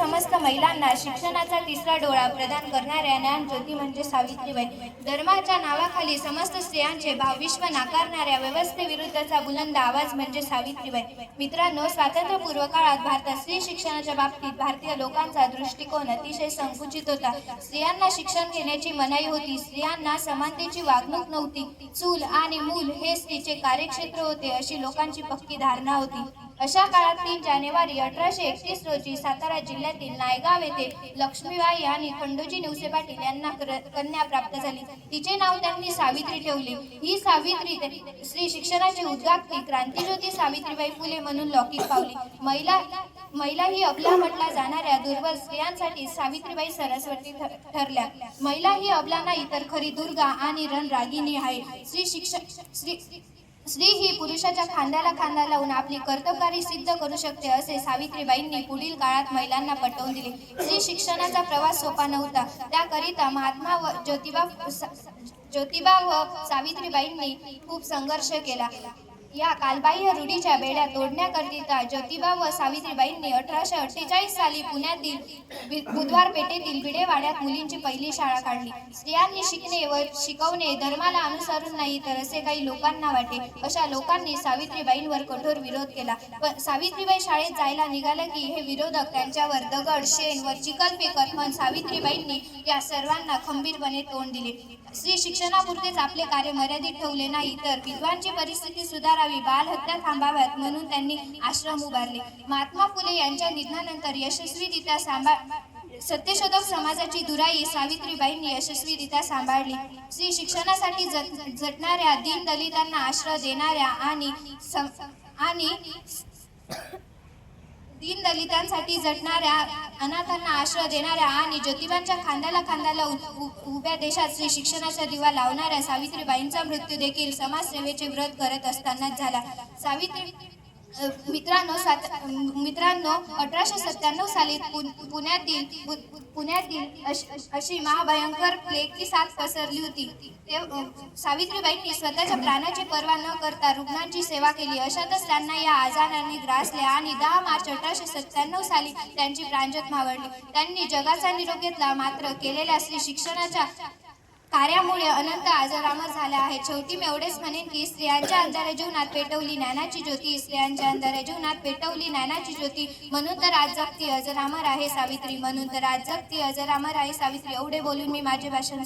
समस्त महिलांना शिक्षणाचा तिसरा डोळा प्रदान करणाऱ्या ज्ञान ज्योती म्हणजे सावित्रीबाई. धर्माच्या नावाखाली समस्त स्त्रियांचे भावविश्व नाकारणाऱ्या व्यवस्थेविरुद्धचा बुलंद आवाज म्हणजे सावित्रीबाई. मित्रांनो, स्वातंत्र्यपूर्व काळात भारतात स्त्री शिक्षणाच्या बाबतीत भारतीय लोकांचा दृष्टिकोन अतिशय संकुचित होता. स्त्रियांना शिक्षण घेण्याची मनाई होती. स्त्रियांना समानतेची वागणूक नव्हती. चूल आणि मूल हे स्त्रीचे कार्यक्षेत्र होते अशी लोकांची पक्की धारणा होती. अशा काळात 3 जानेवारी 1831 रोजी सातारा जिल्ह्यातील नायगाव येथे लक्ष्मीबाई आणि खंडोजी नेवसे पाटील यांना कन्या प्राप्त झाली. तिचे नाव त्यांनी सावित्री ठेवले. ही सावित्री स्त्री शिक्षणाची उद्गात्री क्रांतिज्योती सावित्रीबाई फुले म्हणून लौकिक पावली. महिला ही अबला म्हटल्या जाणाऱ्या दुर्बल स्त्रियांसाठी सावित्रीबाई सरस्वती ठरल्या. महिला ही अबला नाही तर खरी दुर्गा आणि रणरागिणी आहे. स्त्री ही पुरुषाच्या खांद्याला खांदा लावून आपली कर्तबगारी सिद्ध करू शकते असे सावित्रीबाईंनी पुढील काळात महिलांना पटवून दिले. स्त्री शिक्षणाचा प्रवास सोपा नव्हता. त्याकरिता महात्मा व ज्योतिबा व सावित्रीबाईंनी खूप संघर्ष केला. या कालबाह्य रूढीच्या बेड्या तोडण्याकरिता ज्योतिबा व सावित्रीबाईंनी 1848 साली पुण्यातील बुधवार पेठेतील भिडेवाड्यात मुलींची पहिली शाळा काढली. स्त्रियांनी शिकणे व शिकवणे धर्माला अनुसरून नाही तर असे काही लोकांना वाटे. अशा लोकांनी सावित्रीबाईंवर कठोर विरोध केला. पण सावित्रीबाई शाळेत जायला निघाल्या की हे विरोधक त्यांच्यावर दगड, शेण व चिखल फेकत पण सावित्रीबाईंनी या सर्वांना खंबीरपणे तोंड दिले. स्त्री शिक्षणापुरतेच आपले कार्य मर्यादित ठेवले नाही तर विधवांची परिस्थिती सुधारावी, बालहत्या थांबाव्यात म्हणून त्यांनी आश्रम उभारले. महात्मा फुले यांच्या निधनानंतर यशस्वीरित्या सत्यशोधक समाजाची धुराई सावित्रीबाईंनी यशस्वीरित्या सांभाळली. स्त्री शिक्षणासाठी झटणाऱ्या दीनदलितांना आश्रय देणाऱ्या आणि दीनदलितांसाठी झटणाऱ्या अनाथांना आश्रय देणाऱ्या आणि ज्योतिबांच्या खांद्याला खांदा लावून उभ्या देशात स्त्री शिक्षणाचा दिवा लावणाऱ्या सावित्रीबाईंचा मृत्यू देखील समाजसेवेचे व्रत करत असतानाच झाला. मित्रांनो, 1897 साली पुण्यातील अशी महाभयंकर प्लेगची साथ पसरली होती. सावित्रीबाईंनी स्वतःच्या प्राणाची पर्वा न करता रुग्णांची सेवा केली. अशातच त्यांना या आजाराने ग्रासले आणि 10 मार्च 1897 साली त्यांची प्राणज्योत मावळली. त्यांनी जगाचा निरोप घेतला. मात्र केलेल्या स्त्री शिक्षणाच्या कार्यामुळे अनंत अजरामर झाल्या आहेत. शेवटी मी एवढेच म्हणेन की स्त्रियांच्या अंधाऱ्या जीवनात पेटवली ज्ञानाची ज्योती, स्त्रियांच्या अंधाऱ्या जीवनात पेटवली ज्ञानाची ज्योती, म्हणून तर आज जगती अजरामर आहे सावित्री, म्हणून तर आज जगती अजरामर आहे सावित्री. एवढे बोलून मी माझे भाषण